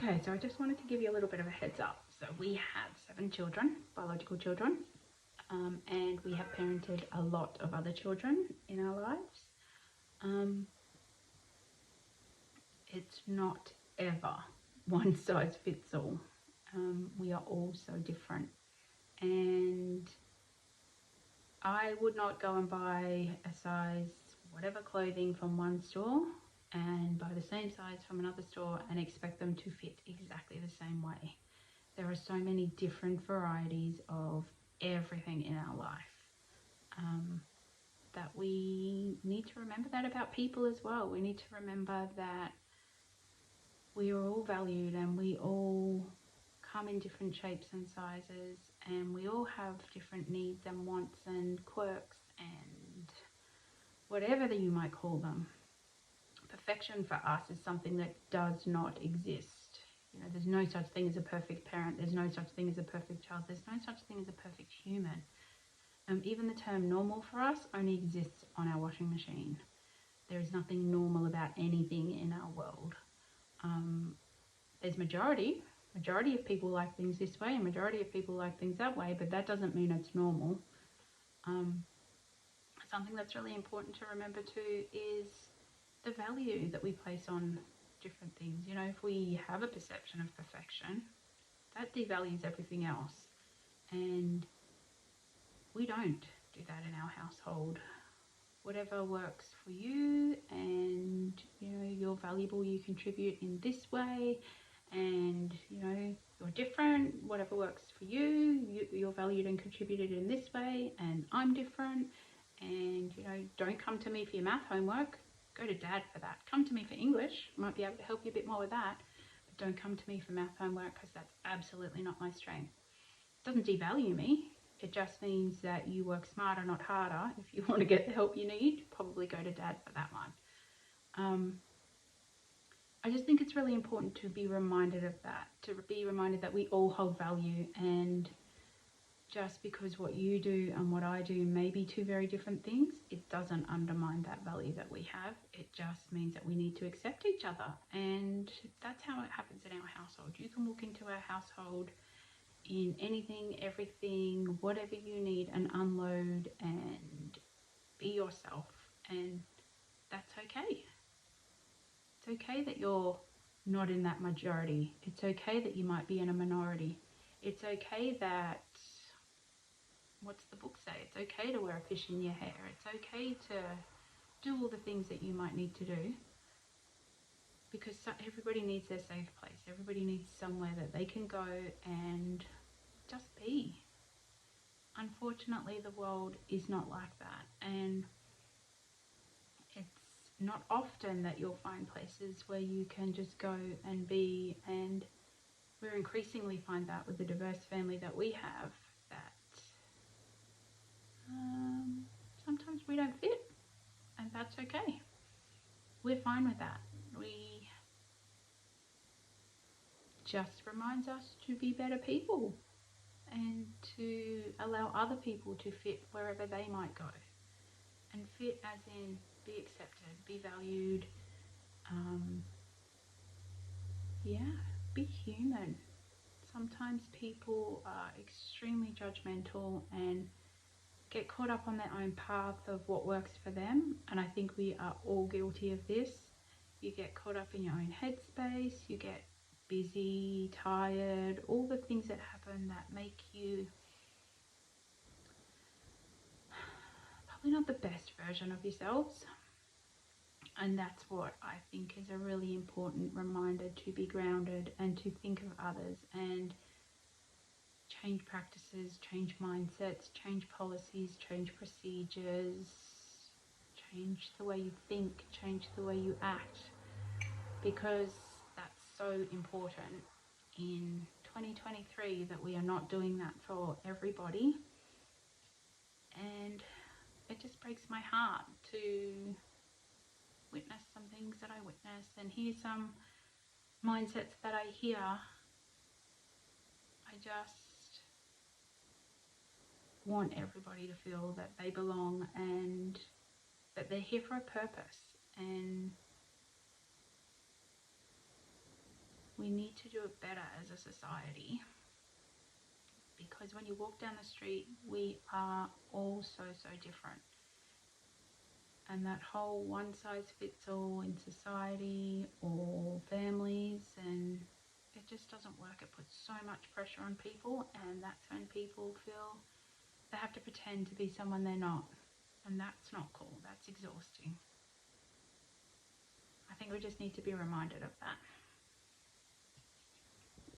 Okay, so I just wanted to give you a little bit of a heads up. So we have 7 children, biological children, and we have parented a lot of other children in our lives. It's not ever one size fits all. We are all so different, and I would not go and buy a size whatever clothing from one store and buy the same size from another store and expect them to fit exactly the same way. There are so many different varieties of everything in our life, that we need to remember that about people as well. We need to remember that we are all valued and we all come in different shapes and sizes, and we all have different needs and wants and quirks and whatever that you might call them. Perfection for us is something that does not exist. You know, there's no such thing as a perfect parent. There's no such thing as a perfect child. There's no such thing as a perfect human. Even the term normal for us only exists on our washing machine. There is nothing normal about anything in our world. There's majority of people like things this way and majority of people like things that way, but that doesn't mean it's normal. Something that's really important to remember too is the value that we place on different things. You know, if we have a perception of perfection, that devalues everything else, and we don't do that in our household. Whatever works for you, and you know, you're valuable, you contribute in this way, and you know, you're different. Whatever works for you, you're valued and contributed in this way, and I'm different. And you know, don't come to me for your math homework, go to Dad for that. Come to me for English, might be able to help you a bit more with that, but don't come to me for math homework, because that's absolutely not my strength. It doesn't devalue me. It just means that you work smarter, not harder. If you want to get the help you need, probably go to Dad for that one. I just think it's really important to be reminded of that, to be reminded that we all hold value, and just because what you do and what I do may be two very different things, it doesn't undermine that value that we have. It just means that we need to accept each other, and that's how it happens in our household. You can walk into our household in anything, everything, whatever you need, and unload and be yourself, and that's okay. It's okay that you're not in that majority. It's okay that you might be in a minority. It's okay that, what's the book say? It's okay to wear a fish in your hair. It's okay to do all the things that you might need to do, because everybody needs their safe place. Everybody needs somewhere that they can go and just be. Unfortunately, the world is not like that, and it's not often that you'll find places where you can just go and be, and we're increasingly find that with the diverse family that we have, that sometimes we don't fit, and that's okay. We're fine with that. We just reminds us to be better people and to allow other people to fit wherever they might go, and fit as in be accepted, be valued, be human. Sometimes people are extremely judgmental and get caught up on their own path of what works for them, and I think we are all guilty of this. You get caught up in your own headspace, you get busy, tired, all the things that happen that make you probably not the best version of yourselves. And that's what I think is a really important reminder, to be grounded and to think of others and change practices, change mindsets, change policies, change procedures, change the way you think, change the way you act, because that's so important in 2023 that we are not doing that for everybody. And it just breaks my heart to witness some things that I witness and hear some mindsets that I hear. I just want everybody to feel that they belong and that they're here for a purpose, and we need to do it better as a society, because when you walk down the street, we are all so different. And that whole one size fits all in society or families, and it just doesn't work. It puts so much pressure on people, and that's when people feel they have to pretend to be someone they're not. And that's not cool. That's exhausting. I think we just need to be reminded of that.